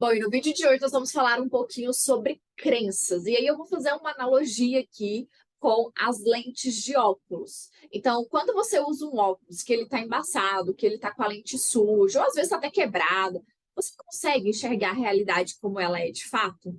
Bom, e no vídeo de hoje nós vamos falar um pouquinho sobre crenças. E aí eu vou fazer uma analogia aqui com as lentes de óculos. Então, quando você usa um óculos que ele está embaçado, que ele está com a lente suja, ou às vezes tá até quebrada, você consegue enxergar a realidade como ela é de fato?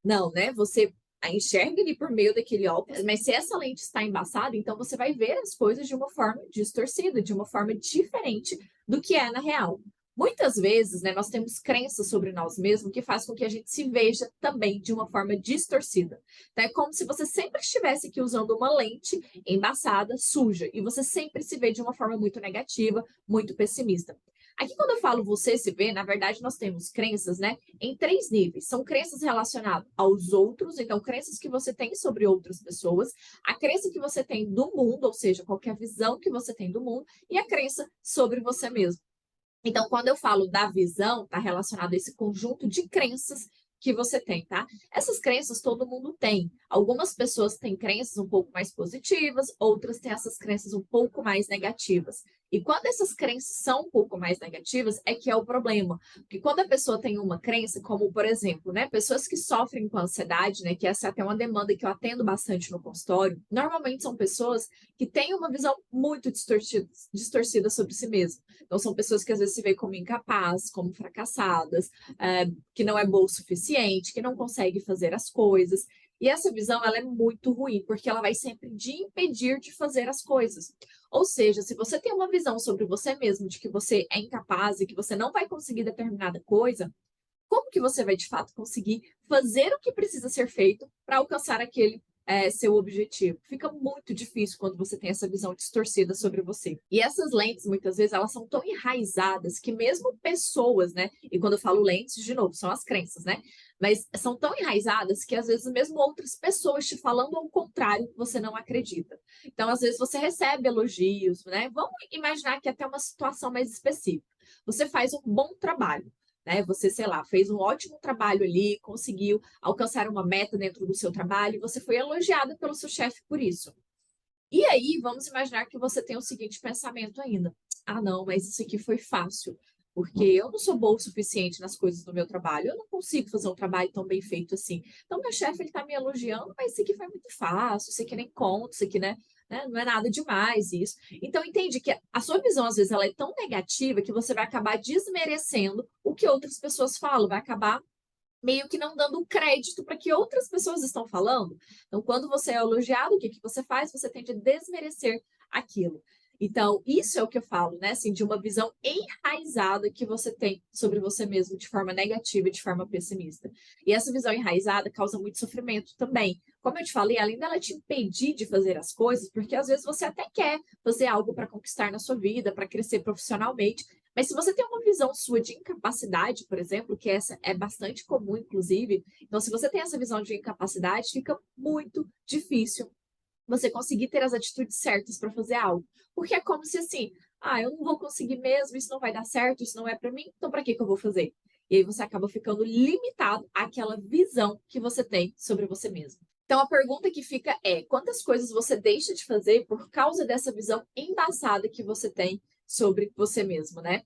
Não, né? Você a enxerga ali por meio daquele óculos, mas se essa lente está embaçada, então você vai ver as coisas de uma forma distorcida, de uma forma diferente do que é na real. Muitas vezes, né, nós temos crenças sobre nós mesmos que faz com que a gente se veja também de uma forma distorcida. Então, é como se você sempre estivesse aqui usando uma lente embaçada, suja, e você sempre se vê de uma forma muito negativa, muito pessimista. Aqui, quando eu falo você se vê, na verdade, nós temos crenças, né, em três níveis. São crenças relacionadas aos outros, então, crenças que você tem sobre outras pessoas, a crença que você tem do mundo, ou seja, qualquer visão que você tem do mundo, e a crença sobre você mesmo. Então, quando eu falo da visão, está relacionado a esse conjunto de crenças que você tem, tá? Essas crenças todo mundo tem. Algumas pessoas têm crenças um pouco mais positivas, outras têm essas crenças um pouco mais negativas. E quando essas crenças são um pouco mais negativas, é que é o problema. Porque quando a pessoa tem uma crença, como por exemplo, né, pessoas que sofrem com ansiedade, né, que essa é até uma demanda que eu atendo bastante no consultório, normalmente são pessoas que têm uma visão muito distorcida sobre si mesmas. Então, são pessoas que às vezes se veem como incapazes, como fracassadas, que não é boa o suficiente, que não consegue fazer as coisas. E essa visão ela é muito ruim, porque ela vai sempre te impedir de fazer as coisas. Ou seja, se você tem uma visão sobre você mesmo, de que você é incapaz e que você não vai conseguir determinada coisa, como que você vai de fato conseguir fazer o que precisa ser feito para alcançar aquele seu objetivo? Fica muito difícil quando você tem essa visão distorcida sobre você. E essas lentes, muitas vezes, elas são tão enraizadas que mesmo pessoas, né? E quando eu falo lentes, de novo, são as crenças, né? Mas são tão enraizadas que às vezes mesmo outras pessoas te falando ao contrário, você não acredita. Então, às vezes você recebe elogios, né? Vamos imaginar que até uma situação mais específica. Você faz um bom trabalho, né? Você, sei lá, fez um ótimo trabalho ali, conseguiu alcançar uma meta dentro do seu trabalho e você foi elogiada pelo seu chefe por isso. E aí, vamos imaginar que você tem o seguinte pensamento ainda: ah, não, mas isso aqui foi fácil, porque eu não sou boa o suficiente nas coisas do meu trabalho, eu não consigo fazer um trabalho tão bem feito assim. Então, meu chefe ele tá me elogiando, mas isso aqui foi muito fácil, isso aqui nem conta, isso aqui, né, não é nada demais isso. Então, entende que a sua visão, às vezes, ela é tão negativa que você vai acabar desmerecendo o que outras pessoas falam, vai acabar meio que não dando crédito para que outras pessoas estão falando. Então, quando você é elogiado, o que, que você faz? Você tende a desmerecer aquilo. Então, isso é o que eu falo, né? Assim, de uma visão enraizada que você tem sobre você mesmo de forma negativa e de forma pessimista. E essa visão enraizada causa muito sofrimento também. Como eu te falei, além dela te impedir de fazer as coisas, porque às vezes você até quer fazer algo para conquistar na sua vida, para crescer profissionalmente, mas se você tem uma visão sua de incapacidade, por exemplo, que essa é bastante comum, inclusive, então se você tem essa visão de incapacidade, fica muito difícil você conseguir ter as atitudes certas para fazer algo. Porque é como se assim, ah, eu não vou conseguir mesmo, isso não vai dar certo, isso não é para mim, então para que que eu vou fazer? E aí você acaba ficando limitado àquela visão que você tem sobre você mesmo. Então a pergunta que fica é: quantas coisas você deixa de fazer por causa dessa visão embaçada que você tem sobre você mesmo, né?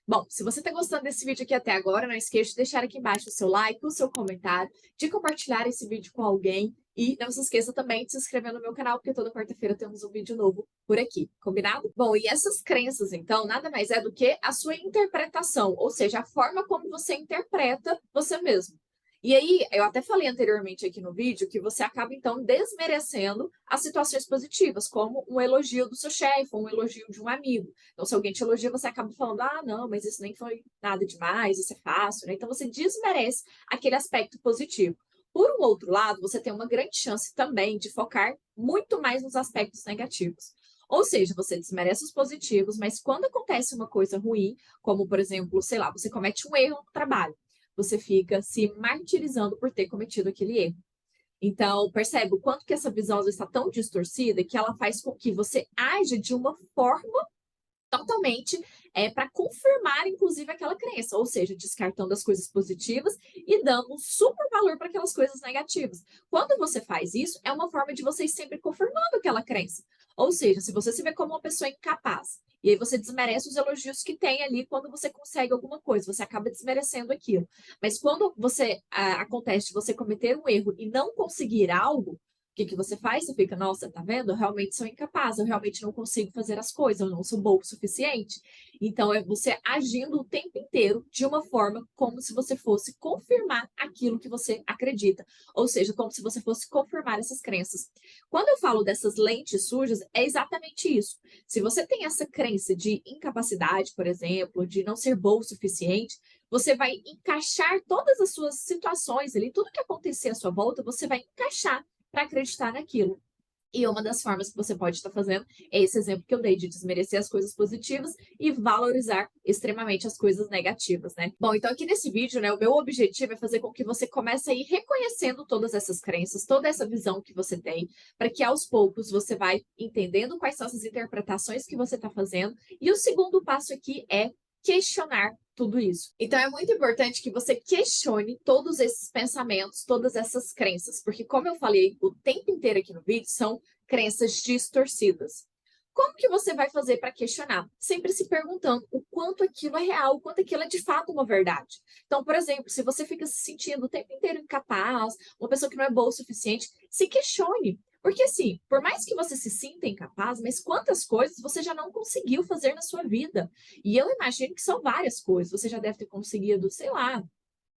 Bom, se você está gostando desse vídeo aqui até agora, não esqueça de deixar aqui embaixo o seu like, o seu comentário, de compartilhar esse vídeo com alguém e não se esqueça também de se inscrever no meu canal, porque toda quarta-feira temos um vídeo novo por aqui, combinado? Bom, e essas crenças, então, nada mais é do que a sua interpretação, ou seja, a forma como você interpreta você mesmo. E aí, eu até falei anteriormente aqui no vídeo que você acaba, então, desmerecendo as situações positivas, como um elogio do seu chefe, ou um elogio de um amigo. Então, se alguém te elogia, você acaba falando, ah, não, mas isso nem foi nada demais, isso é fácil, né? Então, você desmerece aquele aspecto positivo. Por um outro lado, você tem uma grande chance também de focar muito mais nos aspectos negativos. Ou seja, você desmerece os positivos, mas quando acontece uma coisa ruim, como por exemplo, sei lá, você comete um erro no trabalho, você fica se martirizando por ter cometido aquele erro. Então, percebe o quanto que essa visão às vezes está tão distorcida que ela faz com que você aja de uma forma totalmente para confirmar, inclusive, aquela crença, ou seja, descartando as coisas positivas e dando um super valor para aquelas coisas negativas. Quando você faz isso, é uma forma de você ir sempre confirmando aquela crença. Ou seja, se você se vê como uma pessoa incapaz E aí você desmerece os elogios que tem ali quando você consegue alguma coisa, você acaba desmerecendo aquilo. Mas quando acontece de você cometer um erro e não conseguir algo, o que que você faz? Você fica, nossa, tá vendo? Eu realmente sou incapaz, eu realmente não consigo fazer as coisas, eu não sou bom o suficiente. Então, é você agindo o tempo inteiro de uma forma como se você fosse confirmar aquilo que você acredita. Ou seja, como se você fosse confirmar essas crenças. Quando eu falo dessas lentes sujas, é exatamente isso. Se você tem essa crença de incapacidade, por exemplo, de não ser bom o suficiente, você vai encaixar todas as suas situações ali, tudo que acontecer à sua volta, você vai encaixar para acreditar naquilo. E uma das formas que você pode estar fazendo é esse exemplo que eu dei de desmerecer as coisas positivas e valorizar extremamente as coisas negativas, né? Bom, então aqui nesse vídeo, né, o meu objetivo é fazer com que você comece a ir reconhecendo todas essas crenças, toda essa visão que você tem, para que aos poucos você vai entendendo quais são essas interpretações que você está fazendo. E o segundo passo aqui é questionar tudo isso. Então é muito importante que você questione todos esses pensamentos, todas essas crenças, porque como eu falei o tempo inteiro aqui no vídeo, são crenças distorcidas. Como que você vai fazer para questionar? Sempre se perguntando o quanto aquilo é real, o quanto aquilo é de fato uma verdade. Então, por exemplo, se você fica se sentindo o tempo inteiro incapaz, uma pessoa que não é boa o suficiente, se questione. Porque assim, por mais que você se sinta incapaz, mas quantas coisas você já não conseguiu fazer na sua vida? E eu imagino que são várias coisas. Você já deve ter conseguido, sei lá,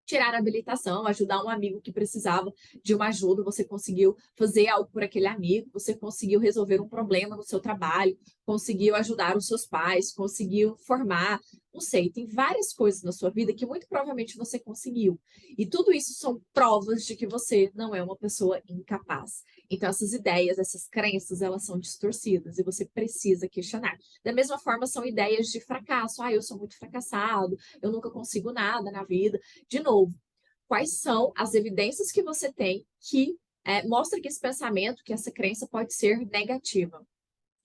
tirar a habilitação, ajudar um amigo que precisava de uma ajuda, você conseguiu fazer algo por aquele amigo, você conseguiu resolver um problema no seu trabalho, conseguiu ajudar os seus pais, conseguiu formar, não sei, tem várias coisas na sua vida que muito provavelmente você conseguiu. E tudo isso são provas de que você não é uma pessoa incapaz. Então essas ideias, essas crenças, elas são distorcidas e você precisa questionar. Da mesma forma, são ideias de fracasso. Ah, eu sou muito fracassado, eu nunca consigo nada na vida. De novo, quais são as evidências que você tem que mostra que esse pensamento, que essa crença pode ser negativa?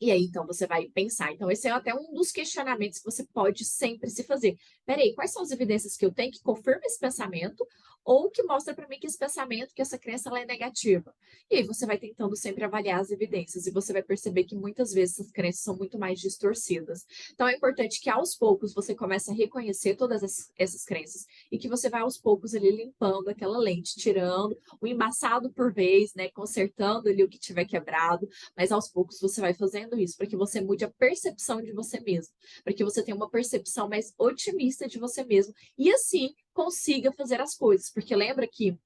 E aí, então, você vai pensar. Então, esse é até um dos questionamentos que você pode sempre se fazer. Peraí, quais são as evidências que eu tenho que confirmam esse pensamento ou que mostra para mim que esse pensamento, que essa crença, ela é negativa? E aí você vai tentando sempre avaliar as evidências e você vai perceber que muitas vezes essas crenças são muito mais distorcidas. Então, é importante que aos poucos você comece a reconhecer todas essas crenças e que você vai aos poucos ali limpando aquela lente, tirando o embaçado por vez, né, consertando ali o que tiver quebrado, mas aos poucos você vai fazendo isso para que você mude a percepção de você mesmo, para que você tenha uma percepção mais otimista de você mesmo e assim consiga fazer as coisas, porque lembra que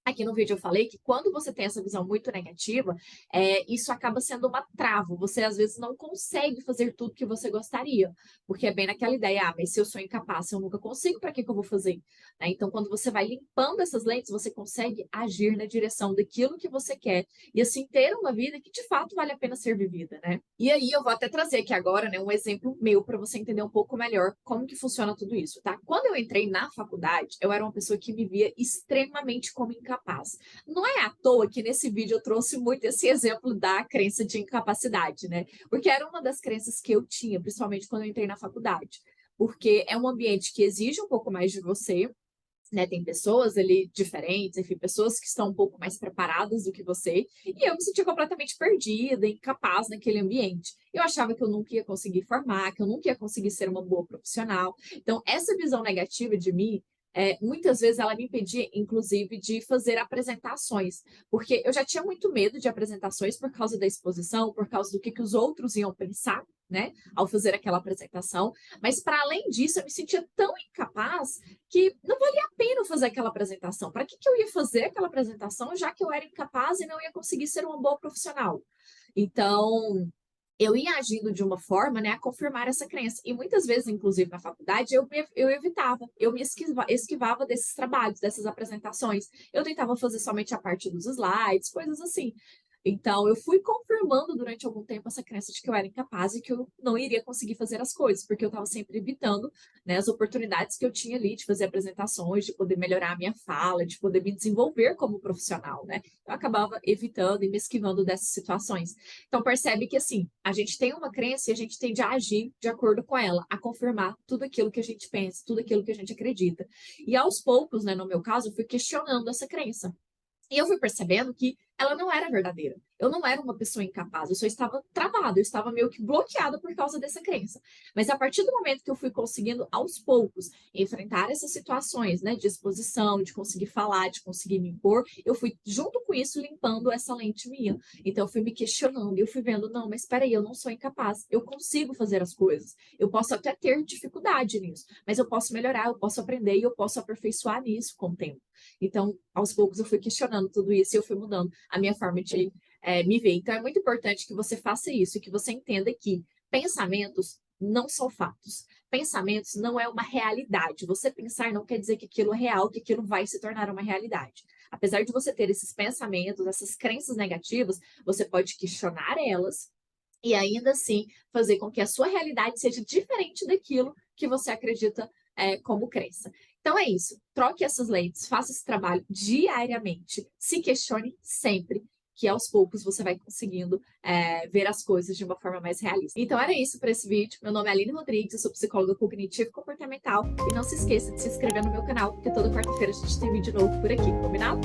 aqui no vídeo eu falei que quando você tem essa visão muito negativa, isso acaba sendo uma trava. Você às vezes não consegue fazer tudo que você gostaria, porque é bem naquela ideia, ah, mas se eu sou incapaz, se eu nunca consigo, para que que eu vou fazer? Né? Então, quando você vai limpando essas lentes, você consegue agir na direção daquilo que você quer e assim ter uma vida que de fato vale a pena ser vivida, né? E aí eu vou até trazer aqui agora, né, um exemplo meu para você entender um pouco melhor como que funciona tudo isso, tá? Quando eu entrei na faculdade, eu era uma pessoa que me via extremamente como incapaz. Não é à toa que nesse vídeo eu trouxe muito esse exemplo da crença de incapacidade, né? Porque era uma das crenças que eu tinha, principalmente quando eu entrei na faculdade. Porque é um ambiente que exige um pouco mais de você, né? Tem pessoas ali diferentes, enfim, pessoas que estão um pouco mais preparadas do que você, e eu me sentia completamente perdida, incapaz naquele ambiente. Eu achava que eu nunca ia conseguir formar, que eu nunca ia conseguir ser uma boa profissional. Então, essa visão negativa de mim, muitas vezes ela me impedia, inclusive, de fazer apresentações, porque eu já tinha muito medo de apresentações por causa da exposição, por causa do que os outros iam pensar, né, ao fazer aquela apresentação. Mas, para além disso, eu me sentia tão incapaz que não valia a pena fazer aquela apresentação. Para que eu ia fazer aquela apresentação, já que eu era incapaz e não ia conseguir ser uma boa profissional? Então, eu ia agindo de uma forma, né, a confirmar essa crença. E muitas vezes, inclusive na faculdade, eu evitava, eu me esquivava desses trabalhos, dessas apresentações. Eu tentava fazer somente a parte dos slides, coisas assim. Então, eu fui confirmando durante algum tempo essa crença de que eu era incapaz e que eu não iria conseguir fazer as coisas, porque eu estava sempre evitando, né, as oportunidades que eu tinha ali de fazer apresentações, de poder melhorar a minha fala, de poder me desenvolver como profissional, né? Eu acabava evitando e me esquivando dessas situações. Então, percebe que, assim, a gente tem uma crença e a gente tende a agir de acordo com ela, a confirmar tudo aquilo que a gente pensa, tudo aquilo que a gente acredita. E aos poucos, né, no meu caso, eu fui questionando essa crença. E eu fui percebendo que ela não era verdadeira. Eu não era uma pessoa incapaz, eu só estava travada, eu estava meio que bloqueada por causa dessa crença. Mas a partir do momento que eu fui conseguindo, aos poucos, enfrentar essas situações, né, de exposição, de conseguir falar, de conseguir me impor, eu fui, junto com isso, limpando essa lente minha. Então, eu fui me questionando, eu fui vendo, não, mas espera aí, eu não sou incapaz, eu consigo fazer as coisas. Eu posso até ter dificuldade nisso, mas eu posso melhorar, eu posso aprender e eu posso aperfeiçoar nisso com o tempo. Então, aos poucos, eu fui questionando tudo isso e eu fui mudando a minha forma de me ver. Então, é muito importante que você faça isso e que você entenda que pensamentos não são fatos. Pensamentos não é uma realidade. Você pensar não quer dizer que aquilo é real, que aquilo vai se tornar uma realidade. Apesar de você ter esses pensamentos, essas crenças negativas, você pode questionar elas e ainda assim fazer com que a sua realidade seja diferente daquilo que você acredita como crença. Então é isso. Troque essas lentes, faça esse trabalho diariamente, se questione sempre, que aos poucos você vai conseguindo ver as coisas de uma forma mais realista. Então era isso para esse vídeo. Meu nome é Aline Rodrigues, eu sou psicóloga cognitivo e comportamental. E não se esqueça de se inscrever no meu canal, porque toda quarta-feira a gente tem vídeo novo por aqui, combinado?